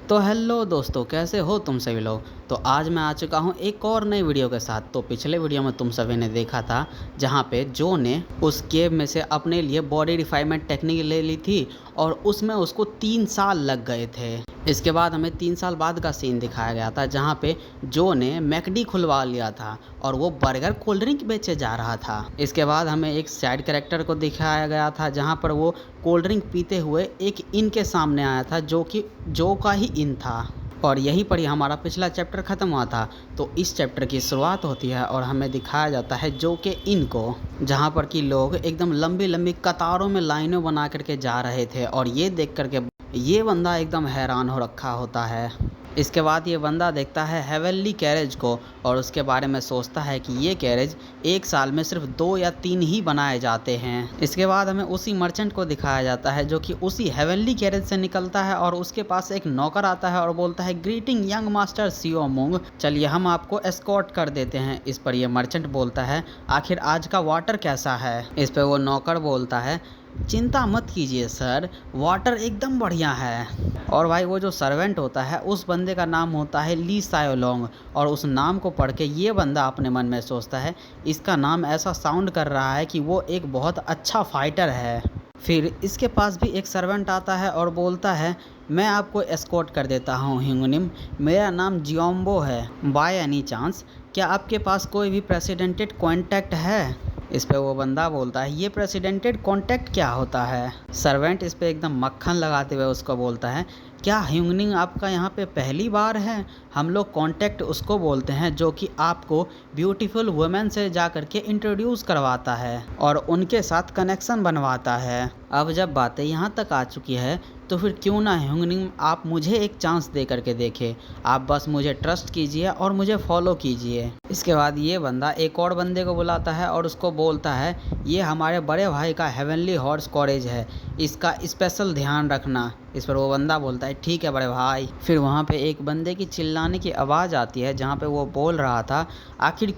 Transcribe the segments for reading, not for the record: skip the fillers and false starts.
तो हेलो दोस्तों, कैसे हो तुम सभी लोग। तो आज मैं आ चुका हूँ एक और नई वीडियो के साथ। तो पिछले वीडियो में तुम सभी ने देखा था जहाँ पे जो ने उस केव में से अपने लिए बॉडी रिफाइनमेंट टेक्निक ले ली थी और उसमें उसको 3 साल लग गए थे। इसके बाद हमें 3 साल बाद का सीन दिखाया गया था जहाँ पे जो ने मैकडी खुलवा लिया था और वो बर्गर कोल्ड ड्रिंक बेचे जा रहा था। इसके बाद हमें एक साइड कैरेक्टर को दिखाया गया था जहाँ पर वो कोल्ड ड्रिंक पीते हुए एक इन के सामने आया था जो कि जो का ही इन था। और यहीं पर ही हमारा पिछला चैप्टर ख़त्म हुआ था। तो इस चैप्टर की शुरुआत होती है और हमें दिखाया जाता है जो के इन को, जहाँ पर कि लोग एकदम लंबी लंबी कतारों में लाइनें बना करके जा रहे थे और ये देख करके ये बंदा एकदम हैरान हो रखा होता है। इसके बाद ये बंदा देखता है हेवनली कैरेज को और उसके बारे में सोचता है कि ये कैरेज एक साल में सिर्फ 2 या 3 ही बनाए जाते हैं। इसके बाद हमें उसी मर्चेंट को दिखाया जाता है जो कि उसी हेवनली कैरेज से निकलता है और उसके पास एक नौकर आता है और बोलता है ग्रीटिंग यंग मास्टर सियो मुंग, चलिए हम आपको एस्कॉर्ट कर देते हैं। इस पर यह मर्चेंट बोलता है आखिर आज का वाटर कैसा है। इस पर वो नौकर बोलता है चिंता मत कीजिए सर, वाटर एकदम बढ़िया है। और भाई वो जो सर्वेंट होता है उस बंदे का नाम होता है ली सायोलोंग और उस नाम को पढ़ के ये बंदा अपने मन में सोचता है इसका नाम ऐसा साउंड कर रहा है कि वो एक बहुत अच्छा फाइटर है। फिर इसके पास भी एक सर्वेंट आता है और बोलता है मैं आपको एस्कॉर्ट कर देता हूँ ह्यूंगनिम, मेरा नाम जियोम्बो है। बाय एनी चांस क्या आपके पास कोई भी प्रेसिडेंटेड कॉन्टैक्ट है। इस पे वो बंदा बोलता है ये प्रेसिडेंटेड कॉन्टैक्ट क्या होता है। सर्वेंट इस पे एकदम मक्खन लगाते हुए उसको बोलता है क्या ह्यूंगनिंग आपका यहाँ पे पहली बार है। हम लोग कॉन्टैक्ट उसको बोलते हैं जो कि आपको ब्यूटीफुल वुमेन से जा कर के इंट्रोड्यूस करवाता है और उनके साथ कनेक्शन बनवाता है। अब जब बातें यहाँ तक आ चुकी है तो फिर क्यों ना ह्यूंगनिंग आप मुझे एक चांस दे करके देखें। आप बस मुझे ट्रस्ट कीजिए और मुझे फॉलो कीजिए। इसके बाद ये बंदा एक और बंदे को बुलाता है और उसको बोलता है ये हमारे बड़े भाई का हेवनली हॉर्स कॉलेज है, इसका स्पेशल ध्यान रखना। इस पर वो बंदा बोलता है ठीक है बड़े भाई। फिर वहाँ पे एक बंदे की चिल्लाने की आवाज़ आती है जहाँ पे वो बोल रहा था आखिर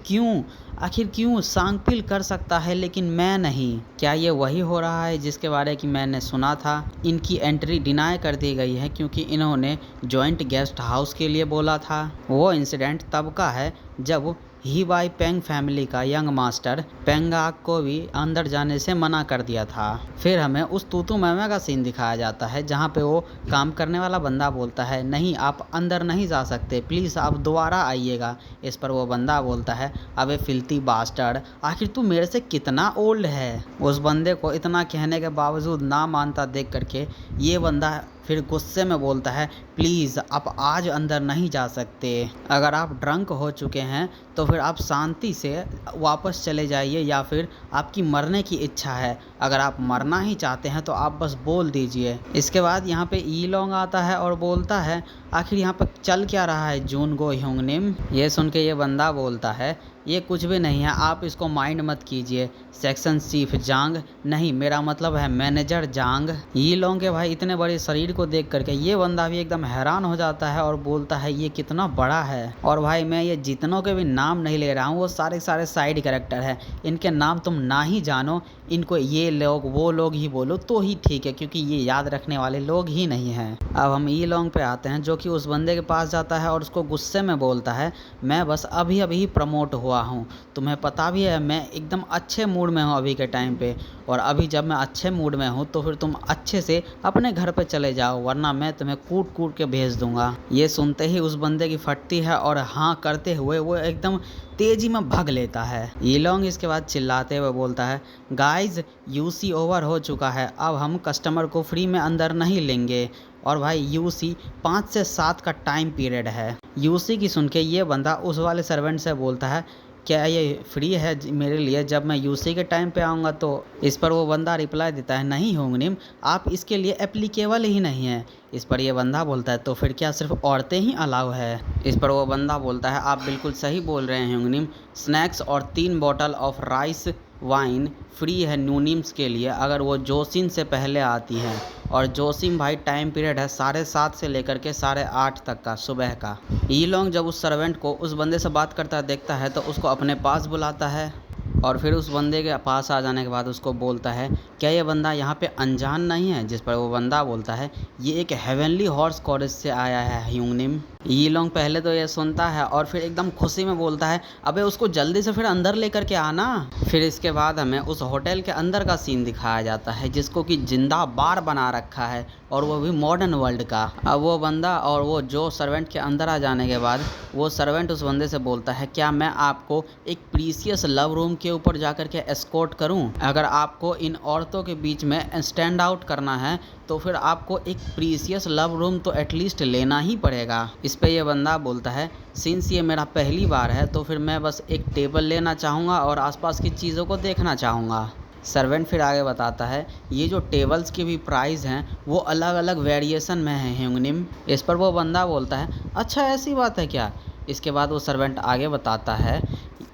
क्यों सांगपिल कर सकता है लेकिन मैं नहीं। क्या ये वही हो रहा है जिसके बारे की मैंने सुना था। इनकी एंट्री डिनाई कर दी गई है क्योंकि इन्होंने जॉइंट गेस्ट हाउस के लिए बोला था। वो इंसिडेंट तब का है जब ही बाई पेंग फैमिली का यंग मास्टर पेंगाक को भी अंदर जाने से मना कर दिया था। फिर हमें उस तूतू मैमे का सीन दिखाया जाता है जहाँ पे वो काम करने वाला बंदा बोलता है नहीं आप अंदर नहीं जा सकते, प्लीज़ आप दोबारा आइएगा। इस पर वो बंदा बोलता है अबे फिल्ती बास्टर्ड, आखिर तू मेरे से कितना ओल्ड है। उस बंदे को इतना कहने के बावजूद ना मानता देख करके ये बंदा फिर गुस्से में बोलता है प्लीज़ आप आज अंदर नहीं जा सकते, अगर आप ड्रंक हो चुके हैं तो फिर आप शांति से वापस चले जाइए या फिर आपकी मरने की इच्छा है, अगर आप मरना ही चाहते हैं तो आप बस बोल दीजिए। इसके बाद यहाँ पे ई लोंग आता है और बोलता है आखिर यहाँ पर चल क्या रहा है जूनगो ह्यूंगनिम। ये सुन के ये बंदा बोलता है ये कुछ भी नहीं है, आप इसको माइंड मत कीजिए। सेक्शन चीफ जांग, नहीं मेरा मतलब है मैनेजर जांग। ये लोग के भाई इतने बड़े शरीर को देख करके ये बंदा भी एकदम हैरान हो जाता है और बोलता है ये कितना बड़ा है। और भाई मैं ये जितनों के भी नाम नहीं ले रहा हूँ, वो सारे साइड कैरेक्टर है, इनके नाम तुम ना ही जानो, इनको ये लोग वो लोग ही बोलो तो ही ठीक है क्योंकि ये याद रखने वाले लोग ही नहीं हैं। अब हम ई लोंग पे आते हैं जो कि उस बंदे के पास जाता है और उसको गुस्से में बोलता है मैं बस अभी अभी प्रमोट हुआ हूँ, तुम्हें पता भी है मैं एकदम अच्छे मूड में हूँ अभी के टाइम पे, और अभी जब मैं अच्छे मूड में हूँ तो फिर तुम अच्छे से अपने घर पे चले जाओ वरना मैं तुम्हें कूट कूट के भेज दूंगा। ये सुनते ही उस बंदे की फटती है और हाँ करते हुए वो एकदम तेजी में भाग लेता है। ये लोग इसके बाद चिल्लाते हुए बोलता है गाइज यूसी ओवर हो चुका है, अब हम कस्टमर को फ्री में अंदर नहीं लेंगे। और भाई यूसी 5 से 7 का टाइम पीरियड है। यूसी की सुन के ये बंदा उस वाले सर्वेंट से बोलता है क्या ये फ्री है मेरे लिए जब मैं यूसी के टाइम पे आऊँगा। तो इस पर वो बंदा रिप्लाई देता है नहीं ह्यूंगनिम आप इसके लिए एप्लीकेबल ही नहीं है। इस पर ये बंदा बोलता है तो फिर क्या सिर्फ औरतें ही अलाउ है। इस पर वो बंदा बोलता है आप बिल्कुल सही बोल रहे हैं ह्यूंगनिम, स्नैक्स और 3 bottle of rice wine free है नूनिम्स के लिए अगर वो जोसिन से पहले आती हैं। और जोसिम भाई टाइम पीरियड है 7:30 से लेकर के 8:30 तक का सुबह का। ई लोंग जब उस सर्वेंट को उस बंदे से बात करता देखता है तो उसको अपने पास बुलाता है और फिर उस बंदे के पास आ जाने के बाद उसको बोलता है, क्या ये बंदा यहाँ पे अनजान नहीं है? जिस पर वो बंदा बोलता है, ये एक हेवनली हॉर्स कॉलेज से आया है ह्यूंगनिम। ये लोग पहले तो ये सुनता है और फिर एकदम खुशी में बोलता है, अबे उसको जल्दी से फिर अंदर लेकर के आना। फिर इसके बाद हमें उस होटल के अंदर का सीन दिखाया जाता है, जिसको कि जिंदा बार बना रखा है, और वो भी मॉडर्न वर्ल्ड का। अब वो बंदा और वो जो सर्वेंट के अंदर आ जाने के बाद वो सर्वेंट उस बंदे से बोलता है, क्या मैं आपको एक प्रीसियस लव रूम के ऊपर जाकर के एस्कॉर्ट करूं? अगर आपको इन औरतों के बीच में स्टैंड आउट करना है तो फिर आपको एक प्रीसियस लव रूम तो एटलीस्ट लेना ही पड़ेगा। इस पे ये बंदा बोलता है, सिंस ये मेरा पहली बार है तो फिर मैं बस एक टेबल लेना चाहूँगा और आसपास की चीज़ों को देखना चाहूँगा। सर्वेंट फिर आगे बताता है, ये जो टेबल्स की भी प्राइस हैं वो अलग अलग वेरिएशन में है ह्यूंगनिम। इस पर वो बंदा बोलता है, अच्छा ऐसी बात है क्या? इसके बाद वो सर्वेंट आगे बताता है,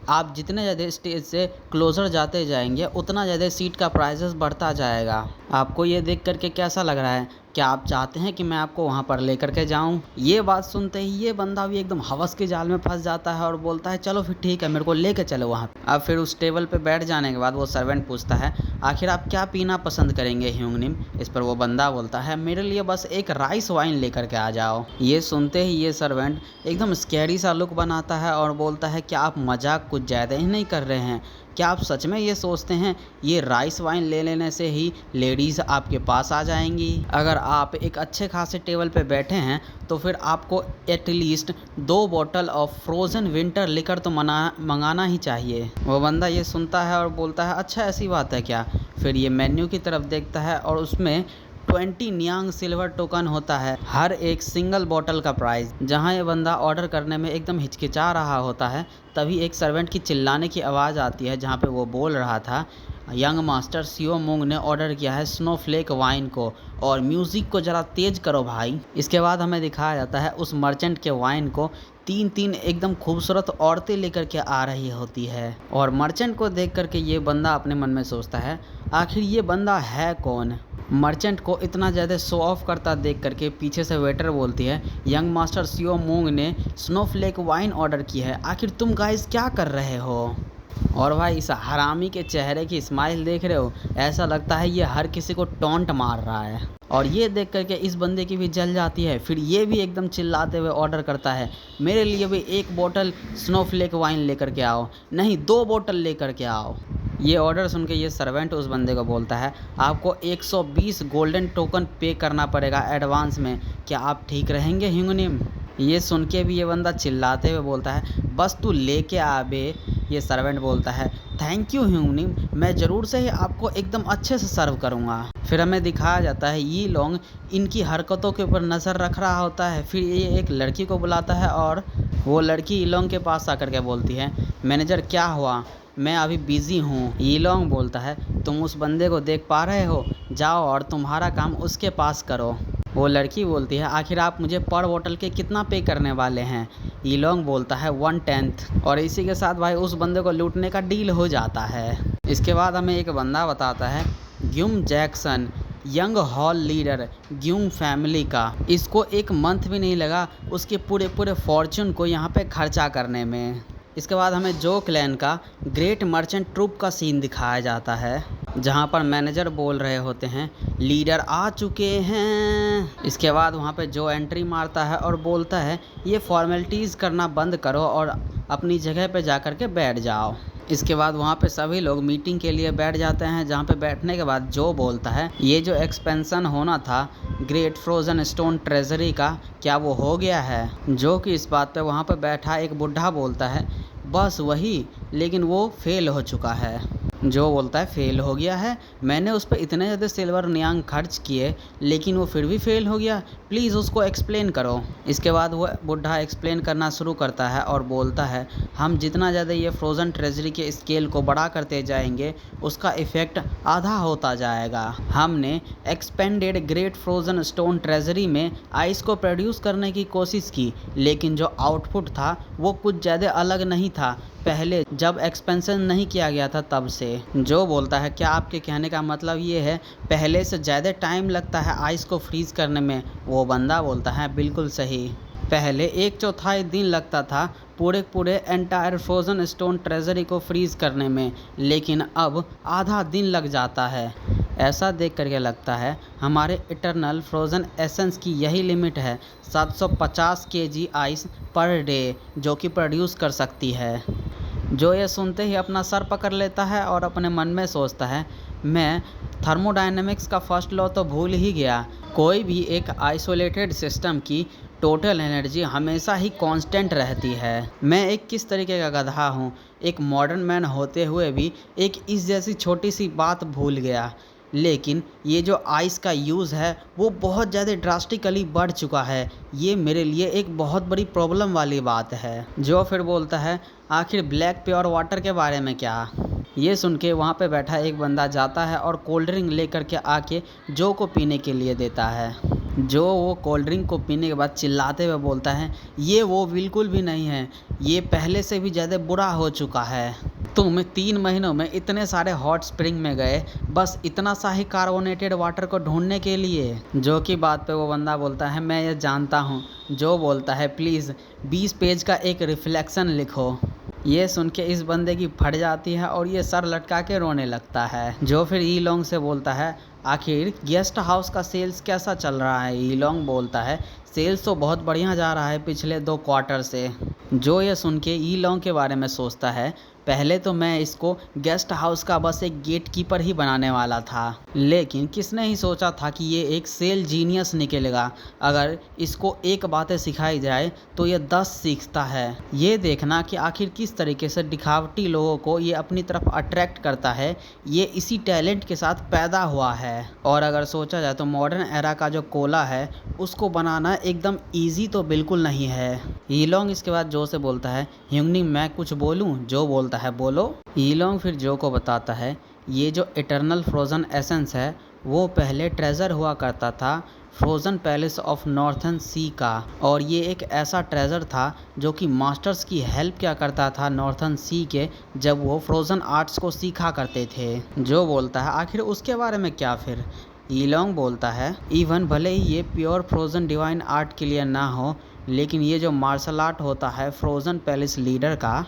आप जितने ज़्यादा स्टेज से क्लोज़र जाते जाएंगे उतना ज़्यादा सीट का प्राइसेस बढ़ता जाएगा। आपको ये देख करके कैसा लग रहा है? क्या आप चाहते हैं कि मैं आपको वहाँ पर लेकर के जाऊँ? ये बात सुनते ही ये बंदा भी एकदम हवस के जाल में फंस जाता है और बोलता है, चलो फिर ठीक है, मेरे को लेकर चलो वहाँ। अब फिर उस टेबल पे बैठ जाने के बाद वो सर्वेंट पूछता है, आखिर आप क्या पीना पसंद करेंगे ह्यूंगनिम? इस पर वो बंदा बोलता है, मेरे लिए बस एक राइस वाइन लेकर के आ जाओ। ये सुनते ही ये सर्वेंट एकदम स्कैरी सा लुक बनाता है और बोलता है, क्या आप मजाक कुछ ज़्यादा ही नहीं कर रहे हैं? क्या आप सच में ये सोचते हैं ये राइस वाइन ले लेने से ही लेडीज़ आपके पास आ जाएंगी? अगर आप एक अच्छे खासे टेबल पे बैठे हैं तो फिर आपको at least 2 bottle of frozen winter liquor तो मंगाना ही चाहिए। वो बंदा ये सुनता है और बोलता है, अच्छा ऐसी बात है क्या? फिर ये मेन्यू की तरफ देखता है और उसमें 20 नियांग सिल्वर टोकन होता है हर एक सिंगल बॉटल का प्राइस। जहां ये बंदा ऑर्डर करने में एकदम हिचकिचा रहा होता है तभी एक सर्वेंट की चिल्लाने की आवाज़ आती है, जहां पे वो बोल रहा था, यंग मास्टर सियो मूंग ने ऑर्डर किया है स्नोफ्लेक वाइन को, और म्यूज़िक को ज़रा तेज़ करो भाई। इसके बाद हमें दिखाया जाता है उस मर्चेंट के वाइन को 3 एकदम खूबसूरत औरतें लेकर के आ रही होती है, और मर्चेंट को देख करके ये बंदा अपने मन में सोचता है, आखिर ये बंदा है कौन? मर्चेंट को इतना ज़्यादा शो ऑफ करता देख करके पीछे से वेटर बोलती है, यंग मास्टर सियो मूंग ने स्नोफ्लेक वाइन ऑर्डर की है, आखिर तुम गाइस क्या कर रहे हो? और भाई इस हरामी के चेहरे की स्माइल देख रहे हो? ऐसा लगता है ये हर किसी को टॉन्ट मार रहा है। और ये देख करके इस बंदे की भी जल जाती है। फिर ये भी एकदम चिल्लाते हुए ऑर्डर करता है, मेरे लिए भी 1 बोतल स्नोफ्लेक वाइन लेकर के आओ, नहीं 2 बोतल लेकर के आओ। ये ऑर्डर सुन के ये सर्वेंट उस बंदे को बोलता है, आपको 120 गोल्डन टोकन पे करना पड़ेगा एडवांस में, क्या आप ठीक रहेंगे ह्यूंगनिम? ये सुन के भी ये बंदा चिल्लाते हुए बोलता है, बस तू लेके आ बे। ये सर्वेंट बोलता है, थैंक यू ह्यूंगनिम, मैं ज़रूर से ही आपको एकदम अच्छे से सर्व करूँगा। फिर हमें दिखाया जाता है ये लोग इनकी हरकतों के ऊपर नज़र रख रहा होता है। फिर ये एक लड़की को बुलाता है और वो लड़की ईलोंग के पास आकर के बोलती है, मैनेजर क्या हुआ, मैं अभी बिज़ी हूँ। ईलोंग बोलता है, तुम उस बंदे को देख पा रहे हो, जाओ और तुम्हारा काम उसके पास करो। वो लड़की बोलती है, आखिर आप मुझे पर बोतल के कितना पे करने वाले हैं? ईलोंग बोलता है 1/10। और इसी के साथ भाई उस बंदे को लूटने का डील हो जाता है। इसके बाद हमें एक बंदा बताता है, ग्यूम जैक्सन, यंग हॉल लीडर ग्यूम फैमिली का। इसको 1 मंथ भी नहीं लगा उसके पूरे फॉर्चून को यहाँ पे खर्चा करने में। इसके बाद हमें जो क्लैन का ग्रेट मर्चेंट ट्रूप का सीन दिखाया जाता है, जहाँ पर मैनेजर बोल रहे होते हैं, लीडर आ चुके हैं। इसके बाद वहाँ पे जो एंट्री मारता है और बोलता है, ये फॉर्मेलिटीज़ करना बंद करो और अपनी जगह पे जा कर के बैठ जाओ। इसके बाद वहाँ पे सभी लोग मीटिंग के लिए बैठ जाते हैं, जहाँ पे बैठने के बाद जो बोलता है, ये जो एक्सपेंशन होना था ग्रेट फ्रोज़न स्टोन ट्रेजरी का, क्या वो हो गया है? जो कि इस बात पे वहाँ पे बैठा एक बुढ़ा बोलता है, बस वही, लेकिन वो फेल हो चुका है। जो बोलता है, फेल हो गया है? मैंने उस पर इतने ज़्यादा सिल्वर नियांग खर्च किए लेकिन वो फिर भी फेल हो गया, प्लीज़ उसको एक्सप्लेन करो। इसके बाद वो बुढ़ा एक्सप्लेन करना शुरू करता है और बोलता है, हम जितना ज़्यादा ये फ्रोज़न ट्रेजरी के स्केल को बड़ा करते जाएंगे उसका इफ़ेक्ट आधा होता जाएगा। हमने expanded great frozen stone treasury में आइस को प्रोड्यूस करने की कोशिश की, लेकिन जो आउटपुट था वो कुछ ज़्यादा अलग नहीं था पहले जब एक्सपेंशन नहीं किया गया था तब से। जो बोलता है, क्या आपके कहने का मतलब ये है पहले से ज़्यादा टाइम लगता है आइस को फ्रीज़ करने में? वो बंदा बोलता है, बिल्कुल सही। पहले 1/4 दिन लगता था पूरे पूरे एंटायर फ्रोज़न स्टोन ट्रेजरी को फ्रीज़ करने में, लेकिन अब आधा दिन लग जाता है। ऐसा देख करके लगता है हमारे इटरनल फ्रोज़न एसेंस की यही लिमिट है, 750 केजी आइस पर डे जो कि प्रोड्यूस कर सकती है। जो ये सुनते ही अपना सर पकड़ लेता है और अपने मन में सोचता है, मैं थर्मोडायनेमिक्स का फर्स्ट लॉ तो भूल ही गया। कोई भी एक आइसोलेटेड सिस्टम की टोटल एनर्जी हमेशा ही कांस्टेंट रहती है। मैं एक किस तरीके का गधा हूँ, एक मॉडर्न मैन होते हुए भी एक इस जैसी छोटी सी बात भूल गया। लेकिन ये जो आइस का यूज़ है वो बहुत ज़्यादा ड्रास्टिकली बढ़ चुका है। ये मेरे लिए एक बहुत बड़ी प्रॉब्लम वाली बात है। जो फिर बोलता है, आखिर ब्लैक प्योर वाटर के बारे में क्या? ये सुन के वहाँ पे बैठा एक बंदा जाता है और कोल्ड ड्रिंक लेकर के आके जो को पीने के लिए देता है। जो वो कोल्ड ड्रिंक को पीने के बाद चिल्लाते हुए बोलता है, ये वो बिल्कुल भी नहीं है, ये पहले से भी ज़्यादा बुरा हो चुका है। तुम 3 महीनों में इतने सारे हॉट स्प्रिंग में गए बस इतना सा ही कार्बोनेटेड वाटर को ढूंढने के लिए। जो की बात पे वो बंदा बोलता है, मैं ये जानता हूँ। जो बोलता है, प्लीज़ 20 पेज का एक रिफ्लेक्शन लिखो। ये सुन के इस बंदे की फट जाती है और ये सर लटका के रोने लगता है। जो फिर ई लॉन्ग से बोलता है, आखिर गेस्ट हाउस का सेल्स कैसा चल रहा है? ई लॉन्ग बोलता है, सेल्स तो बहुत बढ़िया जा रहा है पिछले 2 क्वार्टर से। जो ये सुन के ई लॉन्ग के बारे में सोचता है, पहले तो मैं इसको गेस्ट हाउस का बस एक गेट कीपर ही बनाने वाला था, लेकिन किसने ही सोचा था कि ये एक सेल जीनियस निकलेगा। अगर इसको एक बातें सिखाई जाए तो ये 10 सीखता है। ये देखना कि आखिर किस तरीके से दिखावटी लोगों को ये अपनी तरफ अट्रैक्ट करता है, ये इसी टैलेंट के साथ पैदा हुआ है। और अगर सोचा जाए तो मॉडर्न एरा का जो कोला है उसको बनाना एकदम ईजी तो बिल्कुल नहीं है। ई लॉन्ग इसके बाद जो से बोलता है, ह्यूंगनिंग मैं कुछ बोलूँ? जो बोलता है, बोलो। ई लॉन्ग फिर जो को बताता है, ये जो इटरनल फ्रोज़न एसेंस है वो पहले ट्रेजर हुआ करता था फ्रोज़न पैलेस ऑफ नॉर्थर्न सी का, और ये एक ऐसा ट्रेजर था जो कि मास्टर्स की हेल्प क्या करता था नॉर्थर्न सी के, जब वो फ्रोज़न आर्ट्स को सीखा करते थे। जो बोलता है, आखिर उसके बारे में क्या फिर? ई लॉन्ग बोलता है, इवन भले ही ये प्योर फ्रोज़न डिवाइन आर्ट के लिए ना हो, लेकिन ये जो मार्शल आर्ट होता है फ्रोज़न पैलेस लीडर का,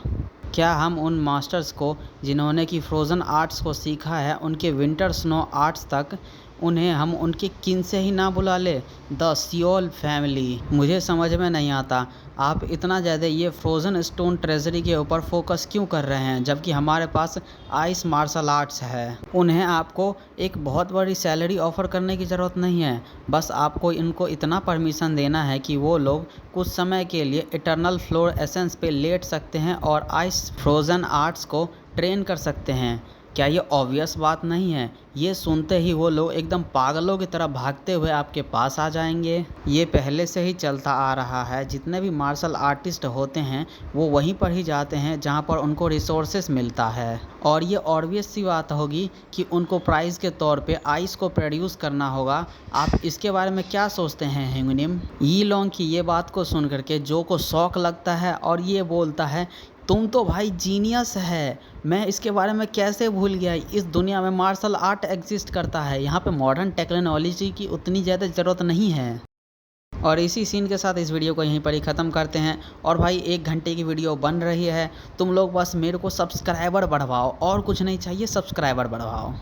क्या हम उन मास्टर्स को जिन्होंने कि फ्रोज़न आर्ट्स को सीखा है, उनके विंटर स्नो आर्ट्स तक, उन्हें हम उनके किन से ही ना बुला ले? The Seoul family. मुझे समझ में नहीं आता आप इतना ज़्यादा ये फ्रोज़न स्टोन ट्रेजरी के ऊपर फोकस क्यों कर रहे हैं, जबकि हमारे पास आइस मार्शल आर्ट्स है। उन्हें आपको एक बहुत बड़ी सैलरी ऑफ़र करने की ज़रूरत नहीं है, बस आपको इनको इतना परमिशन देना है कि वो लोग कुछ समय के लिए इटरनल फ्लोर एसेंस पे लेट सकते हैं और आइस फ्रोज़न आर्ट्स को ट्रेन कर सकते हैं। क्या ये ऑब्वियस बात नहीं है? ये सुनते ही वो लोग एकदम पागलों की तरह भागते हुए आपके पास आ जाएंगे। ये पहले से ही चलता आ रहा है, जितने भी मार्शल आर्टिस्ट होते हैं वो वहीं पर ही जाते हैं जहां पर उनको रिसोर्सेस मिलता है, और ये ऑब्वियस सी बात होगी कि उनको प्राइज़ के तौर पे आइस को प्रोड्यूस करना होगा। आप इसके बारे में क्या सोचते हैं ह्यूंगनिम? ई लॉन्ग की ये बात को सुन करके जो को शौक लगता है और ये बोलता है, तुम तो भाई जीनियस है, मैं इसके बारे में कैसे भूल गया। इस दुनिया में मार्शल आर्ट एग्जिस्ट करता है, यहाँ पे मॉडर्न टेक्नोलॉजी की उतनी ज़्यादा ज़रूरत नहीं है। और इसी सीन के साथ इस वीडियो को यहीं पर ही ख़त्म करते हैं। और भाई 1 घंटे की वीडियो बन रही है, तुम लोग बस मेरे को सब्सक्राइबर बढ़वाओ, और कुछ नहीं चाहिए, सब्सक्राइबर बढ़वाओ।